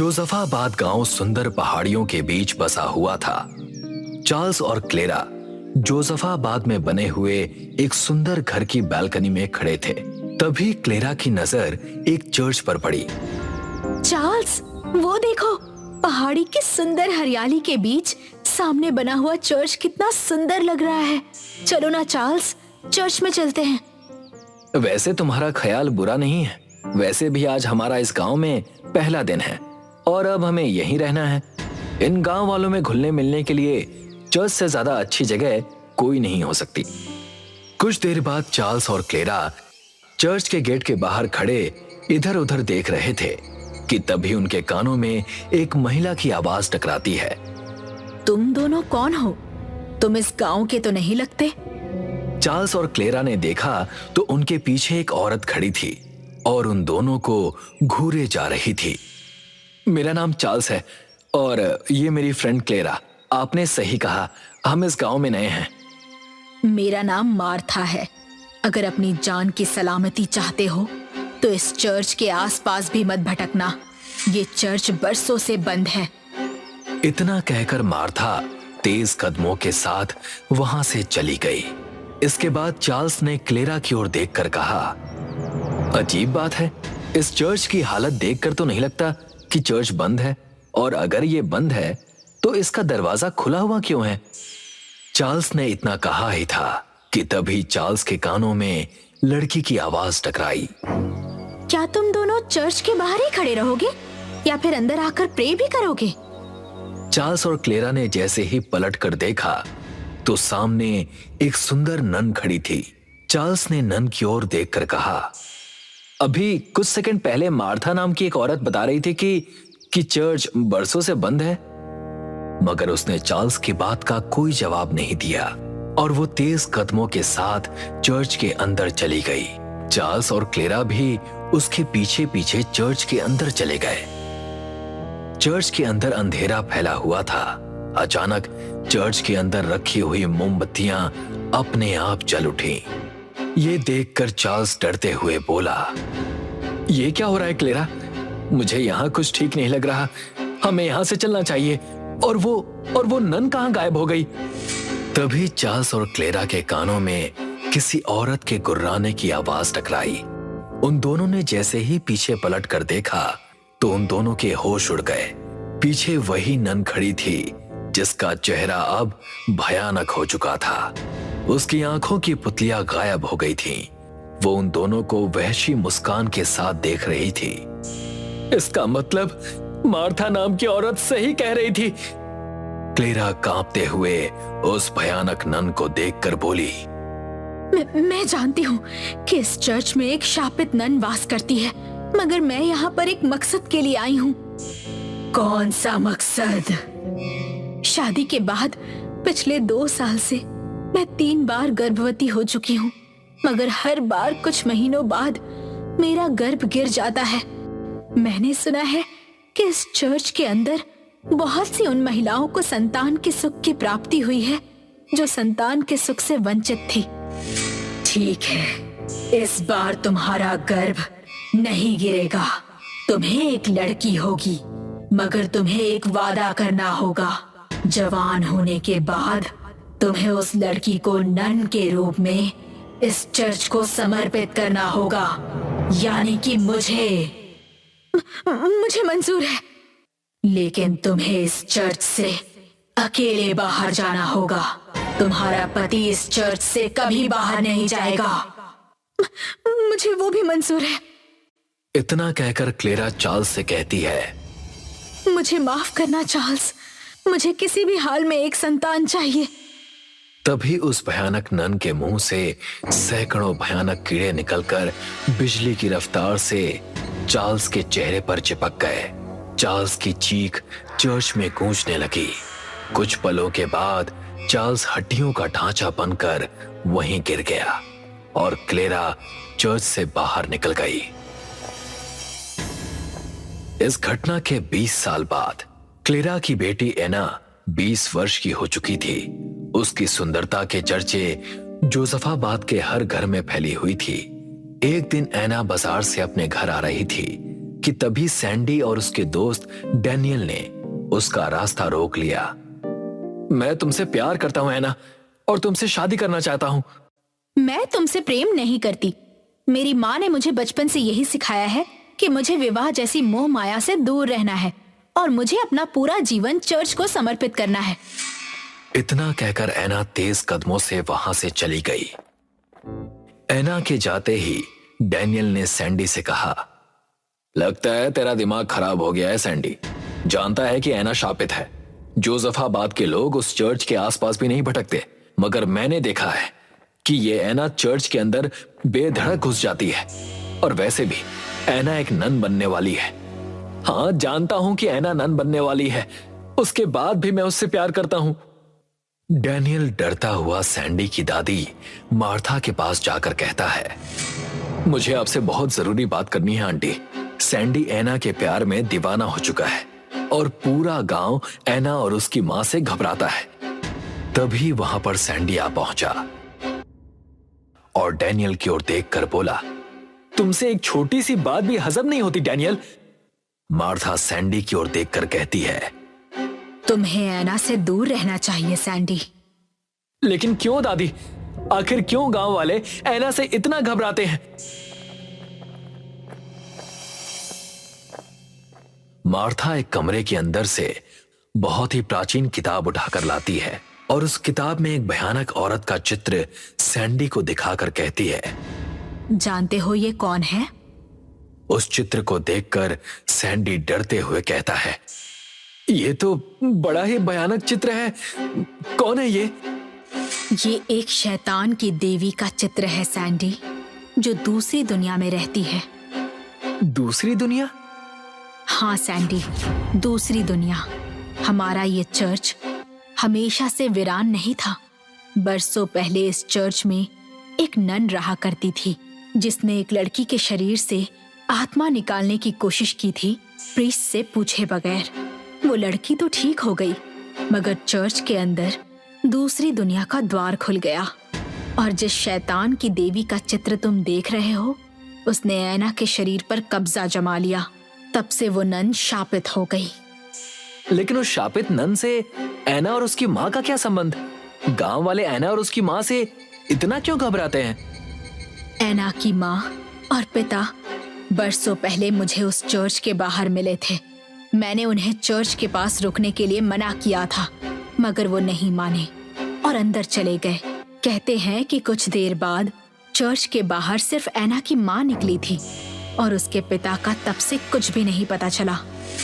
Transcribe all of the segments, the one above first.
जोसेफाबाद गांव सुंदर पहाड़ियों के बीच बसा हुआ था। चार्ल्स और क्लेरा जोसेफाबाद में बने हुए एक सुंदर घर की बालकनी में खड़े थे। तभी क्लेरा की नजर एक चर्च पर पड़ी। चार्ल्स, वो देखो, पहाड़ी की सुंदर हरियाली के बीच सामने बना हुआ चर्च कितना सुंदर लग रहा है। चलो ना चार्ल्स, चर्च में चलते हैं। वैसे तुम्हारा ख्याल बुरा नहीं है। वैसे भी आज हमारा इस गांव में पहला दिन है और अब हमें यहीं रहना है। इन गांव वालों में घुलने मिलने के लिए चर्च से ज्यादा अच्छी जगह कोई नहीं हो सकती। कुछ देर बाद चार्ल्स और क्लेरा चर्च के गेट के बाहर खड़े इधर उधर देख रहे थे कि तभी उनके कानों में एक महिला की आवाज टकराती है। तुम दोनों कौन हो? तुम इस गांव के तो नहीं लगते। चार्ल्स और क्लेरा ने देखा तो उनके पीछे एक औरत खड़ी थी और उन दोनों को घूरे जा रही थी। मेरा नाम चार्ल्स है और ये मेरी फ्रेंड क्लेरा। आपने सही कहा, हम इस गांव में नए हैं। मेरा नाम मार्था है। अगर अपनी जान की सलामती चाहते हो तो इस चर्च के आसपास भी मत भटकना। ये चर्च बरसों से बंद है। इतना कहकर मार्था तेज कदमों के साथ वहां से चली गई। इसके बाद चार्ल्स ने क्लेरा की ओर देखकर कहा, अजीब बात है, इस चर्च की हालत देखकर तो नहीं लगता कि चर्च बंद है, और अगर ये बंद है तो इसका दरवाजा खुला हुआ क्यों है? चार्ल्स ने इतना कहा ही था कि तभी चार्ल्स के कानों में लड़की की आवाज टकराई। क्या तुम दोनों चर्च के बाहर ही खड़े रहोगे या फिर अंदर आकर प्रे भी करोगे? चार्ल्स और क्लेरा ने जैसे ही पलट कर देखा तो सामने एक सुंदर नन खड़ी थी। चार्ल्स ने नन की ओर देखकर कहा, अभी कुछ सेकंड पहले मार्था नाम की एक औरत बता रही थी कि चर्च बरसों से बंद है। मगर उसने चार्ल्स की बात का कोई जवाब नहीं दिया और वो तेज कदमों के साथ चर्च के अंदर चली गई। चार्ल्स और क्लेरा भी उसके पीछे पीछे चर्च के अंदर चले गए। चर्च के अंदर अंधेरा फैला हुआ था। अचानक चर्च के अंदर रखी हुई मोमबत्तियां अपने आप जल उठी। ये देखकर चार्ल्स डरते हुए बोला, ये क्या हो रहा है क्लेरा? मुझे यहाँ कुछ ठीक नहीं लग रहा। हमें यहाँ से चलना चाहिए। और वो नन कहाँ गायब हो गई? तभी चार्ल्स और क्लेरा के कानों में किसी औरत के गुर्राने की आवाज टकराई। उन दोनों ने जैसे ही पीछे पलट कर देखा तो उन दोनों के होश उड़ गए। पीछे वही नन खड़ी थी जिसका चेहरा अब भयानक हो चुका था। उसकी आंखों की पुतलियां गायब हो गई थीं। वो उन दोनों को वहशी मुस्कान के साथ देख रही थी। इसका मतलब मार्था नाम की औरत सही कह रही थी। क्लेरा कांपते हुए उस भयानक नन को देखकर बोली, मैं जानती हूँ कि इस चर्च में एक शापित नन वास करती है, मगर मैं यहाँ पर एक मकसद के लिए आई हूँ। कौन सा मकसद? शादी के बाद पिछले 2 साल से मैं 3 बार गर्भवती हो चुकी हूँ, मगर हर बार कुछ महीनों बाद मेरा गर्भ गिर जाता है। मैंने सुना है कि इस चर्च के अंदर बहुत सी उन महिलाओं को संतान के सुख की प्राप्ति हुई है जो संतान के सुख से वंचित थी। ठीक है, इस बार तुम्हारा गर्भ नहीं गिरेगा। तुम्हें एक लड़की होगी, मगर तुम्हें एक वादा करना होगा। जवान होने के बाद तुम्हें उस लड़की को नन के रूप में इस चर्च को समर्पित करना होगा, यानी कि मुझे मंजूर है। लेकिन तुम्हें इस चर्च से अकेले बाहर जाना होगा। तुम्हारा पति इस चर्च से कभी बाहर नहीं जाएगा। मुझे वो भी मंजूर है। इतना कहकर क्लेरा चार्ल्स से कहती है, मुझे माफ करना चार्ल्स, मुझे किसी भी हाल में एक संतान चाहिए। तभी उस भयानक नन के मुंह से सैकड़ों भयानक कीड़े निकलकर बिजली की रफ्तार से चार्ल्स के चेहरे पर चिपक गए। चार्ल्स की चीख चर्च में गूंजने लगी। कुछ पलों के बाद चार्ल्स हड्डियों का ढांचा बनकर वहीं गिर गया और क्लेरा चर्च से बाहर निकल गई। इस घटना के 20 साल बाद क्लेरा की बेटी एना 20 वर्ष की हो चुकी थी। उसकी सुंदरता के चर्चे जोसेफाबाद के हर घर में फैली हुई थी। एक दिन एना बाजार से अपने घर आ रही थी। कि तभी सैंडी और उसके दोस्त डैनियल ने उसका रास्ता रोक लिया। मैं तुमसे प्यार करता हूं एना, और तुमसे शादी करना चाहता हूं। मैं तुमसे प्रेम नहीं करती। मेरी माँ ने मुझे बचपन से यही सिखाया है कि मुझे विवाह जैसी मोह माया से दूर रहना है और मुझे अपना पूरा जीवन चर्च को समर्पित करना है। इतना कहकर एना तेज कदमों से वहां से चली गई। एना के जाते ही डैनियल ने सैंडी से कहा, लगता है तेरा दिमाग खराब हो गया है सैंडी। जानता है कि एना शापित है। जोसेफाबाद के लोग उस चर्च के आसपास भी नहीं भटकते, मगर मैंने देखा है कि ये एना चर्च के अंदर बेधड़क घुस जाती है। और वैसे भी एना एक नन बनने वाली है। हाँ, जानता हूं कि एना नन बनने वाली है, उसके बाद भी मैं उससे प्यार करता हूं। डैनियल डरता हुआ सैंडी की दादी मार्था के पास जाकर कहता है, मुझे आपसे बहुत जरूरी बात करनी है आंटी। सैंडी एना के प्यार में दीवाना हो चुका है और पूरा गांव एना और उसकी मां से घबराता है। तभी वहां पर सैंडी आ पहुंचा और डैनियल की ओर देखकर बोला, तुमसे एक छोटी सी बात भी हजम नहीं होती डैनियल। मार्था सैंडी की ओर देखकर कहती है, तुम्हें एना से दूर रहना चाहिए सैंडी। लेकिन क्यों दादी? आखिर क्यों गांव वाले एना से इतना घबराते हैं? मार्था एक कमरे के अंदर से बहुत ही प्राचीन किताब उठाकर लाती है और उस किताब में एक भयानक औरत का चित्र सैंडी को दिखाकर कहती है, जानते हो ये कौन है? उस चित्र को देखकर सैंडी डरते हुए कहता है, ये तो बड़ा ही भयानक चित्र है। कौन है ये? ये एक शैतान की देवी का चित्र है सैंडी, जो दूसरी दुनिया में रहती है। दूसरी दुनिया? हाँ सैंडी, दूसरी दुनिया। हमारा ये चर्च हमेशा से वीरान नहीं था। बरसों पहले इस चर्च में एक नन रहा करती थी, जिसने एक लड़की के शरीर से आत्मा निकालने की कोशिश की थी, प्रीस्ट से पूछे बगैर। वो लड़की तो ठीक हो गई, मगर चर्च के अंदर दूसरी दुनिया का द्वार खुल गया और जिस शैतान की देवी का चित्र तुम देख रहे हो, उसने एना के शरीर पर कब्जा जमा लिया। तब से वो नन शापित हो गई। लेकिन उस शापित नन से एना और उसकी माँ का क्या संबंध? गांव वाले एना और उसकी माँ से इतना क्यों घबराते हैं? एना की माँ और पिता बरसों पहले मुझे उस चर्च के बाहर मिले थे। मैंने उन्हें चर्च के पास रुकने के लिए मना किया था, मगर वो नहीं माने और अंदर चले गए। कहते हैं कि कुछ देर बाद चर्च के बाहर सिर्फ एना की माँ निकली थी और उसके पिता का तब से कुछ भी नहीं पता चला।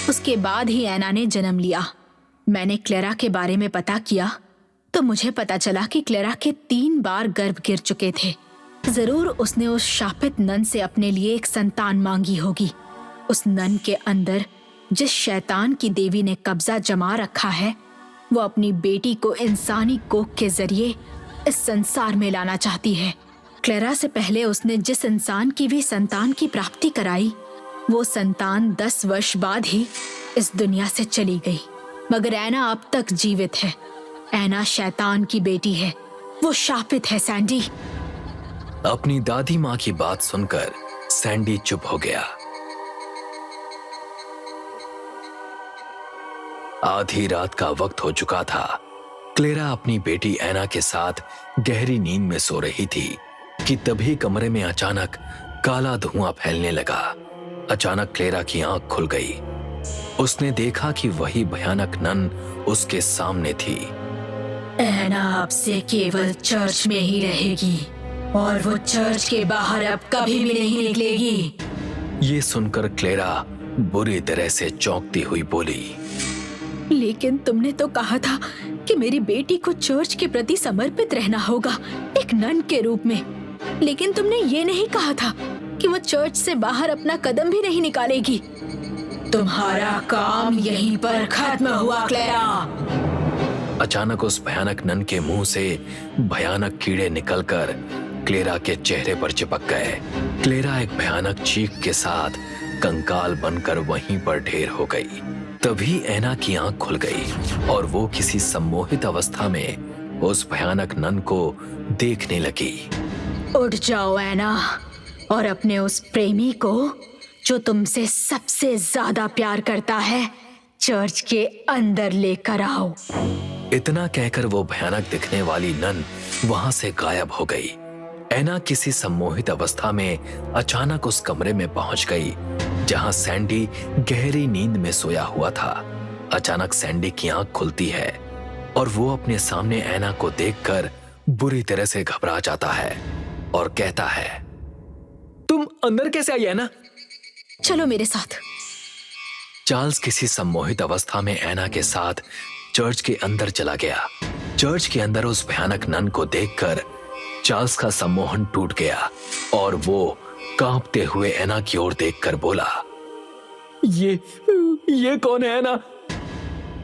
उसके बाद ही एना ने जन्म लिया। मैंने क्लेरा के बारे में पता किया तो मुझे पता चला कि क्लेरा के 3 बार गर्भ गिर चुके थे। जरूर उसने उस शापित नन से अपने लिए एक संतान मांगी होगी। उस नन के अंदर जिस शैतान की देवी ने कब्जा जमा रखा है, वो अपनी बेटी को इंसानी कोख के जरिए इस संसार में लाना चाहती है। क्लेरा से पहले उसने जिस इंसान की भी संतान की प्राप्ति कराई, वो संतान 10 वर्ष बाद ही इस दुनिया से चली गई। मगर एना अब तक जीवित है। एना शैतान की बेटी है, वो शापित है सैंडी। अपनी दादी माँ की बात सुनकर सैंडी चुप हो गया। आधी रात का वक्त हो चुका था। क्लेरा अपनी बेटी एना के साथ गहरी नींद में सो रही थी कि तभी कमरे में अचानक काला धुआं फैलने लगा। अचानक क्लेरा की आंख खुल गई। उसने देखा कि वही भयानक नन उसके सामने थी। एना अब से केवल चर्च में ही रहेगी और वो चर्च के बाहर अब कभी भी नहीं निकलेगी। ये सुनकर क्लेरा बुरी तरह से चौंकती हुई बोली, लेकिन तुमने तो कहा था कि मेरी बेटी को चर्च के प्रति समर्पित रहना होगा, एक नन के रूप में। लेकिन तुमने ये नहीं कहा था कि वो चर्च से बाहर अपना कदम भी नहीं निकालेगी। तुम्हारा काम यहीं पर खत्म हुआ क्लेरा। अचानक उस भयानक नन के मुंह से भयानक कीड़े निकलकर क्लेरा के चेहरे पर चिपक गए। क्लेरा एक भयानक चीख के साथ कंकाल बनकर वहीं पर ढेर हो गई। तभी एना की आंख खुल गई और वो किसी सम्मोहित अवस्था में उस भयानक नन को देखने लगी। उठ जाओ एना और अपने उस प्रेमी को जो तुमसे सबसे ज्यादा प्यार करता है चर्च के अंदर लेकर आओ। इतना कहकर वो भयानक दिखने वाली नन वहां से गायब हो गई। एना किसी सम्मोहित अवस्था में अचानक उस कमरे में पहुंच गई जहां सैंडी गहरी नींद में सोया हुआ था। अचानक सैंडी की आंख खुलती है और वो अपने सामने एना को देखकर बुरी तरह से घबरा जाता है और कहता है, तुम अंदर कैसे आई एना? चलो मेरे साथ। चार्ल्स किसी सम्मोहित अवस्था में एना के साथ चर्च के अंदर चला गया। चर्च के अंदर उस भयानक नन को देखकर चार्ल्स का सम्मोहन टूट गया और वो कांपते हुए एना की ओर देखकर बोला, ये कौन है एना?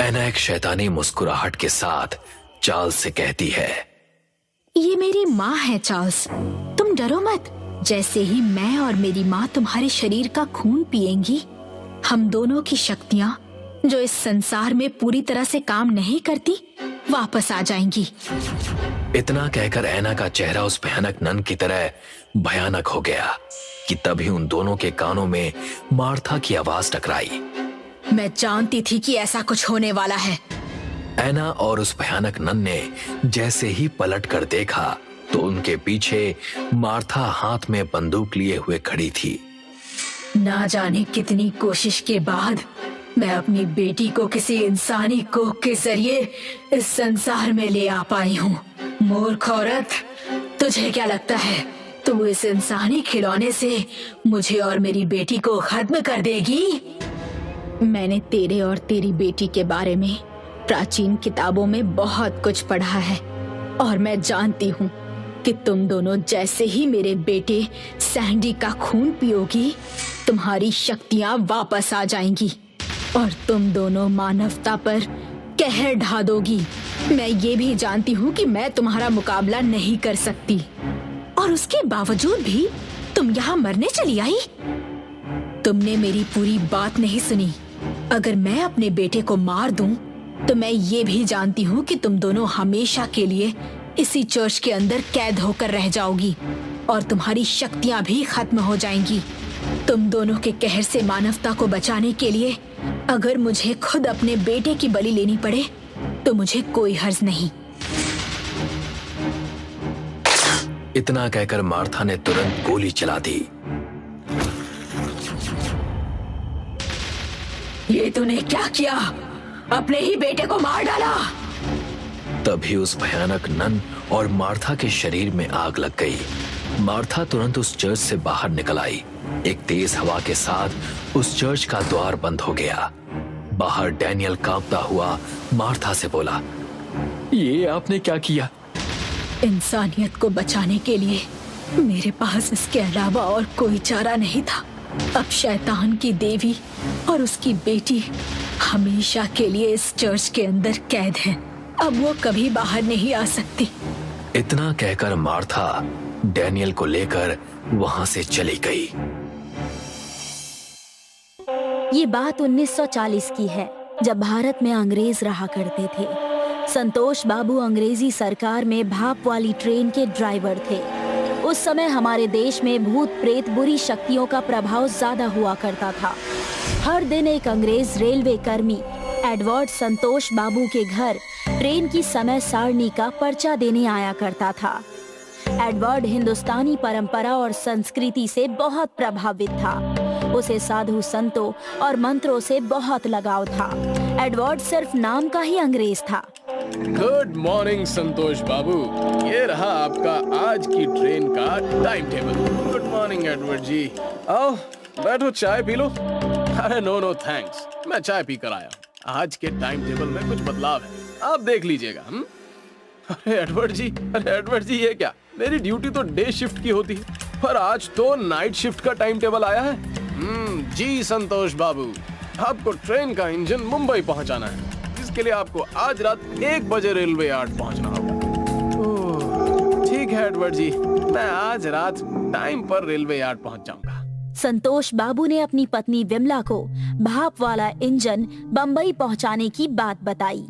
एना एक शैतानी मुस्कुराहट के साथ चार्ल्स से कहती है, ये मेरी माँ है चार्ल्स, तुम डरो मत। जैसे ही मैं और मेरी माँ तुम्हारे शरीर का खून पिएंगी, हम दोनों की शक्तियाँ जो इस संसार में पूरी तरह से काम नहीं करती वापस आ जाएंगी। इतना कहकर एना का चेहरा उस भयानक नन की तरह भयानक हो गया कि तभी उन दोनों के कानों में मार्था की आवाज टकराई। मैं जानती थी कि ऐसा कुछ होने वाला है। एना और उस भयानक नन ने जैसे ही पलट कर देखा तो उनके पीछे मार्था हाथ में बंदूक लिए हुए खड़ी थी। ना जाने कितनी कोशिश के बाद मैं अपनी बेटी को किसी इंसानी कोख के जरिए इस संसार में ले आ पाई हूँ। मूर्ख औरत, तुझे क्या लगता है तू इस इंसानी खिलौने से मुझे और मेरी बेटी को खत्म कर देगी? मैंने तेरे और तेरी बेटी के बारे में प्राचीन किताबों में बहुत कुछ पढ़ा है और मैं जानती हूँ कि तुम दोनों जैसे ही मेरे बेटे सैंडी का खून पियोगी, तुम्हारी शक्तियाँ वापस आ जाएंगी और तुम दोनों मानवता पर कहर ढा दोगी। मैं ये भी जानती हूँ कि मैं तुम्हारा मुकाबला नहीं कर सकती और उसके बावजूद भी तुम यहाँ मरने चली आई। तुमने मेरी पूरी बात नहीं सुनी। अगर मैं अपने बेटे को मार दूं, तो मैं ये भी जानती हूँ कि तुम दोनों हमेशा के लिए इसी चर्च के अंदर कैद होकर रह जाओगी और तुम्हारी शक्तियाँ भी खत्म हो जाएंगी। तुम दोनों के कहर से मानवता को बचाने के लिए अगर मुझे खुद अपने बेटे की बलि लेनी पड़े तो मुझे कोई हर्ज नहीं। इतना कहकर मार्था ने तुरंत गोली चला दी। ये तूने क्या किया? अपने ही बेटे को मार डाला। तभी उस भयानक नन और मार्था के शरीर में आग लग गई। मार्था तुरंत उस चर्च से बाहर निकल आई। एक तेज हवा के साथ उस चर्च का द्वार बंद हो गया। बाहर डैनियल कांपता हुआ मार्था से बोला, ये आपने क्या किया? इंसानियत को बचाने के लिए मेरे पास इसके अलावा और कोई चारा नहीं था। अब शैतान की देवी और उसकी बेटी हमेशा के लिए इस चर्च के अंदर कैद हैं। अब वो कभी बाहर नहीं आ सकती। इतना कहकर मार्था डैनियल को लेकर वहां से चली गई। ये बात 1940 की है, जब भारत में अंग्रेज रहा करते थे। संतोष बाबू अंग्रेजी सरकार में भाप वाली ट्रेन के ड्राइवर थे। उस समय हमारे देश में भूत प्रेत बुरी शक्तियों का प्रभाव ज्यादा हुआ करता था। हर दिन एक अंग्रेज रेलवे कर्मी एडवर्ड संतोष बाबू के घर ट्रेन की समय सारणी का पर्चा देने आया करता था। एडवर्ड हिंदुस्तानी परंपरा और संस्कृति से बहुत प्रभावित था। उसे साधु संतों और मंत्रों से बहुत लगाव था। एडवर्ड सिर्फ नाम का ही अंग्रेज था। गुड मॉर्निंग संतोष बाबू, ये रहा आपका आज की ट्रेन का time table. Good morning Edward ji. आओ बैठो, चाय पी लो। अरे नो थैंक्स, मैं चाय पी कर आया हूँ। आज के टाइम टेबल में कुछ बदलाव है, आप देख लीजिएगा। अरे एडवर्ड जी ये क्या? मेरी ड्यूटी तो डे शिफ्ट की होती है, पर आज तो नाइट शिफ्ट का टाइम टेबल आया है। जी संतोष बाबू, आपको ट्रेन का इंजन मुंबई पहुंचाना है, जिसके लिए आपको आज रात 1 बजे रेलवे यार्ड पहुंचना होगा। ठीक है एडवर्ड जी, मैं आज रात टाइम पर रेलवे यार्ड पहुंच जाऊंगा। संतोष बाबू ने अपनी पत्नी विमला को भाप वाला इंजन बम्बई पहुंचाने की बात बताई।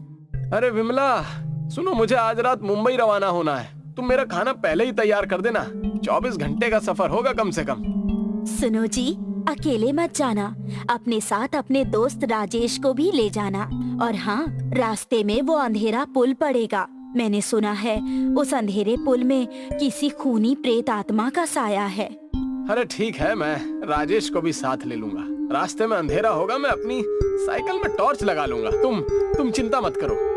अरे विमला सुनो, मुझे आज रात मुंबई रवाना होना है। तुम मेरा खाना पहले ही तैयार कर देना। 24 घंटे का सफर होगा कम से कम। सुनो जी, अकेले मत जाना, अपने साथ अपने दोस्त राजेश को भी ले जाना। और हाँ, रास्ते में वो अंधेरा पुल पड़ेगा। मैंने सुना है उस अंधेरे पुल में किसी खूनी प्रेत आत्मा का साया है। अरे ठीक है, मैं राजेश को भी साथ ले लूंगा। रास्ते में अंधेरा होगा, मैं अपनी साइकिल में टॉर्च लगा लूंगा। तुम चिंता मत करो।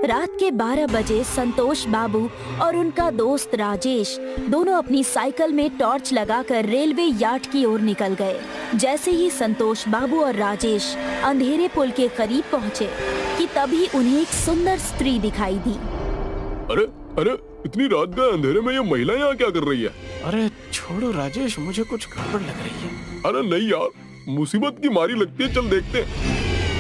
रात के 12 बजे संतोष बाबू और उनका दोस्त राजेश दोनों अपनी साइकिल में टॉर्च लगाकर रेलवे यार्ड की ओर निकल गए। जैसे ही संतोष बाबू और राजेश अंधेरे पुल के करीब पहुँचे कि तभी उन्हें एक सुंदर स्त्री दिखाई दी। अरे अरे, इतनी रात गए अंधेरे में ये महिला यहाँ क्या कर रही है? अरे छोड़ो राजेश, मुझे कुछ गड़बड़ लग रही है। अरे नहीं यार, मुसीबत की मारी लगती है, चल देखते हैं।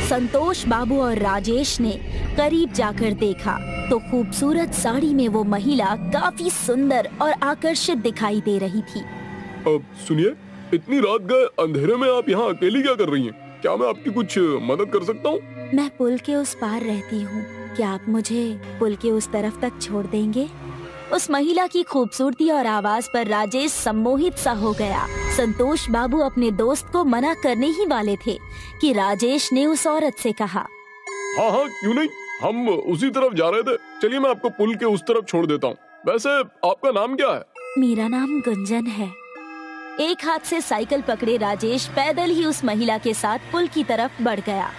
संतोष बाबू और राजेश ने करीब जाकर देखा तो खूबसूरत साड़ी में वो महिला काफी सुंदर और आकर्षित दिखाई दे रही थी। अब सुनिए, इतनी रात गए अंधेरे में आप यहाँ अकेली क्या कर रही हैं? क्या मैं आपकी कुछ मदद कर सकता हूँ? मैं पुल के उस पार रहती हूँ, क्या आप मुझे पुल के उस तरफ तक छोड़ देंगे? उस महिला की खूबसूरती और आवाज पर राजेश सम्मोहित सा हो गया। संतोष बाबू अपने दोस्त को मना करने ही वाले थे कि राजेश ने उस औरत से कहा, हाँ हाँ, क्यों नहीं, हम उसी तरफ जा रहे थे। चलिए मैं आपको पुल के उस तरफ छोड़ देता हूँ। वैसे आपका नाम क्या है? मेरा नाम गुंजन है। एक हाथ से साइकिल पकड़े राजेश पैदल ही उस महिला के साथ पुल की तरफ बढ़ गया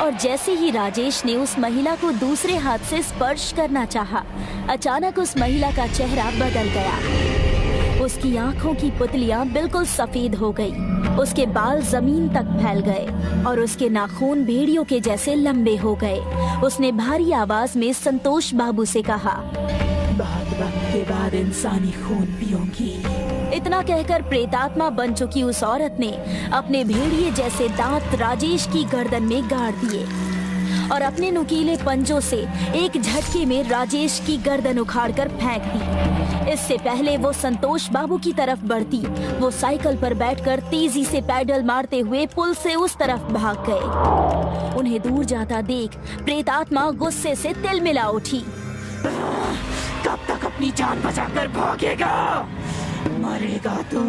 और जैसे ही राजेश ने उस महिला को दूसरे हाथ से स्पर्श करना चाहा, अचानक उस महिला का चेहरा बदल गया। उसकी आंखों की पुतलियां बिल्कुल सफेद हो गई, उसके बाल जमीन तक फैल गए और उसके नाखून भेड़ियों के जैसे लंबे हो गए। उसने भारी आवाज में संतोष बाबू से कहा, बहुत वक्त के बाद इंसानी खून पीऊंगी। इतना कहकर प्रेतात्मा बन चुकी उस औरत ने अपने भेड़िए जैसे दांत राजेश की गर्दन में गाड़ दिए और अपने नुकीले पंजों से एक झटके में राजेश की गर्दन उखाड़कर फेंक दी। इससे पहले वो संतोष बाबू की तरफ बढ़ती, वो साइकिल पर बैठकर तेजी से पैडल मारते हुए पुल से उस तरफ भाग गए। उन्हें दूर जाता देख प्रेतात्मा गुस्से से तिलमिला उठी। कब तक अपनी जान बचाकर भागेगा? मरेगा तू।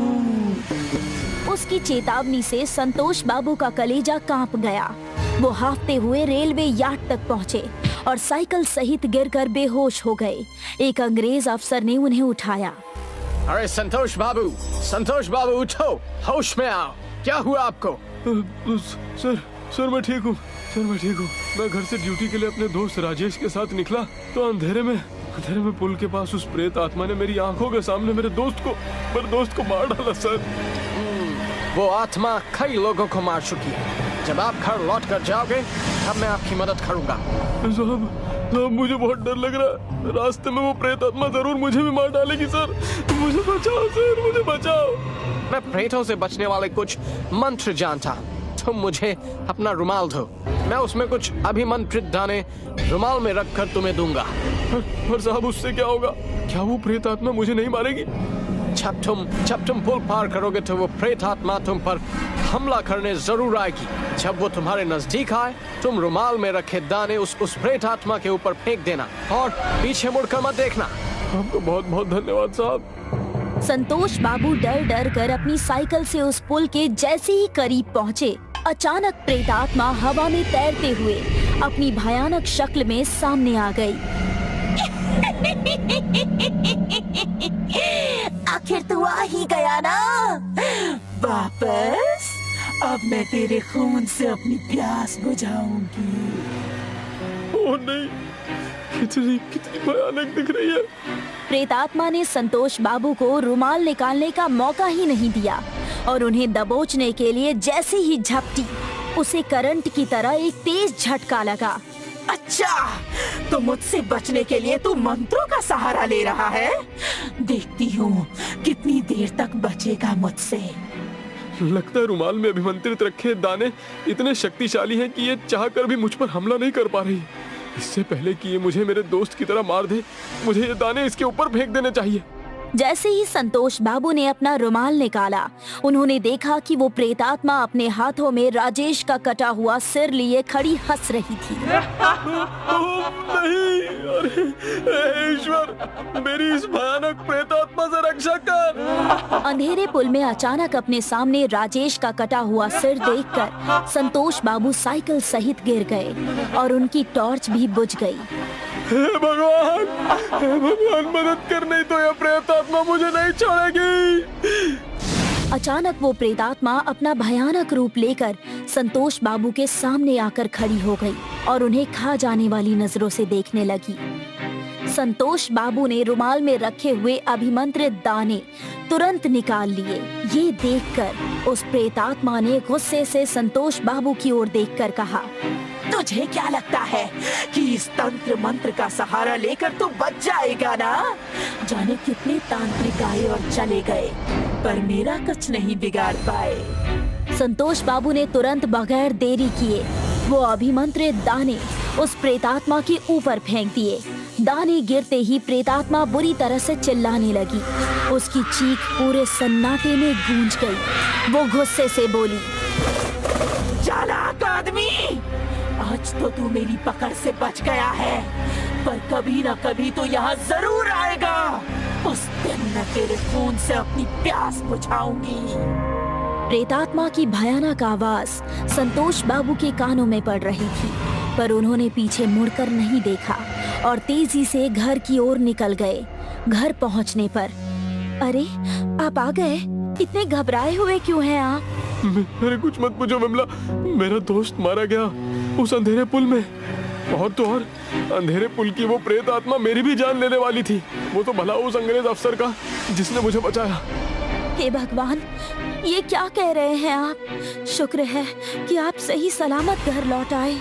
उसकी चेतावनी से संतोष बाबू का कलेजा कांप गया। वो हाफते हुए रेलवे यार्ड तक पहुंचे और साइकिल सहित गिरकर बेहोश हो गए। एक अंग्रेज अफसर ने उन्हें उठाया। अरे संतोष बाबू उठो, होश में आओ। क्या हुआ आपको? सर मैं ठीक हूँ। मैं घर से ड्यूटी के लिए अपने दोस्त राजेश के साथ निकला तो अंधेरे में पुल के पास उस प्रेत आत्मा ने मेरी आंखों के सामने मेरे दोस्त को मार डाला सर। वो आत्मा कई लोगों को मार चुकी है। जब आप घर लौट कर जाओगे तब मैं आपकी मदद करूंगा। साहब मुझे बहुत डर लग रहा है। रास्ते में वो प्रेत आत्मा जरूर मुझे भी मार डालेगी सर। मुझे बचाओ सर, मुझे बचाओ। मैं प्रेतों से बचने वाले कुछ मंत्र जानता। तुम मुझे अपना रुमाल दो, मैं उसमें कुछ अभिमंत्रित दाने रुमाल में रखकर तुम्हें दूंगा। पर साहब उससे क्या होगा? क्या वो प्रेत आत्मा मुझे नहीं मारेगी? जब तुम पुल पार करोगे तो वो प्रेत आत्मा तुम पर हमला करने जरूर आएगी। जब वो तुम्हारे नजदीक आए तुम रुमाल में रखे दाने उस प्रेत आत्मा के ऊपर फेंक देना और पीछे मुड़कर मत देखना। आपको बहुत बहुत धन्यवाद साहब। संतोष बाबू डर डर कर अपनी साइकिल से उस पुल के जैसे ही करीब पहुँचे, अचानक प्रेतात्मा हवा में तैरते हुए अपनी भयानक शक्ल में सामने आ गई। आखिर तू आ ही गया ना वापस। अब मैं तेरे खून से अपनी प्यास बुझाऊंगी। ओह नहीं, कितनी भयानक दिख रही है। प्रेतात्मा ने संतोष बाबू को रुमाल निकालने का मौका ही नहीं दिया और उन्हें दबोचने के लिए जैसे ही झपटी, उसे करंट की तरह एक तेज झटका लगा। अच्छा, तो मुझसे बचने के लिए तू मंत्रों का सहारा ले रहा है। देखती हूँ कितनी देर तक बचेगा मुझसे। लगता है रुमाल में अभिमंत्रित रखे दाने इतने शक्तिशाली हैं कि ये चाहकर भी मुझ पर हमला नहीं कर पा रही। इससे पहले कि ये मुझे मेरे दोस्त की तरह मार दे, मुझे ये दाने इसके ऊपर फेंक देने चाहिए। जैसे ही संतोष बाबू ने अपना रुमाल निकाला, उन्होंने देखा कि वो प्रेतात्मा अपने हाथों में राजेश का कटा हुआ सिर लिए खड़ी हंस रही थी। नहीं, अरे ईश्वर, मेरी इस भयानक प्रेतात्मा से रक्षा कर। अंधेरे पुल में अचानक अपने सामने राजेश का कटा हुआ सिर देखकर संतोष बाबू साइकिल सहित गिर गए और उनकी टॉर्च भी बुझ गई। हे भगवान, मदद कर, नहीं तो यह प्रेतात्मा मुझे नहीं छोड़ेगी। अचानक वो प्रेतात्मा अपना भयानक रूप लेकर संतोष बाबू के सामने आकर खड़ी हो गई और उन्हें खा जाने वाली नजरों से देखने लगी। संतोष बाबू ने रुमाल में रखे हुए अभिमंत्रित दाने तुरंत निकाल लिए। ये देखकर उस प्रेतात्मा ने गुस्से से संतोष बाबू की ओर देखकर कहा, तुझे क्या लगता है कि इस तंत्र मंत्र का सहारा लेकर तू बच जाएगा ना? जाने कितने तांत्रिक आए और चले गए, पर मेरा कुछ नहीं बिगाड़ पाए। संतोष बाबू ने तुरंत बगैर देरी किए वो अभिमंत्रित दाने उस प्रेतात्मा के ऊपर फेंक दिए। दाने गिरते ही प्रेतात्मा बुरी तरह से चिल्लाने लगी। उसकी चीख पूरे सन्नाटे में गूंज गई। वो गुस्से से बोली, चालाक आदमी, आज तो तू मेरी पकड़ से बच गया है, पर कभी न कभी तो यहाँ जरूर आएगा। उस दिन मैं तेरे खून से अपनी प्यास बुझाऊंगी। प्रेतात्मा की भयानक आवाज संतोष बाबू के कानों में पड़ रही थी, पर उन्होंने पीछे मुड़कर नहीं देखा और तेजी से घर की ओर निकल गए। घर पहुंचने पर, अरे आप आ गए, इतने घबराए हुए क्यों हैं आप? मेरे कुछ मत पूछो विमला, मेरा दोस्त मारा गया उस अंधेरे पुल में। और तो और अंधेरे पुल की वो प्रेत आत्मा मेरी भी जान लेने वाली थी। वो तो भला उस अंग्रेज अफसर का जिसने मुझे बचाया। हे भगवान, ये क्या कह रहे हैं आप? शुक्र है कि आप सही सलामत घर लौट आए।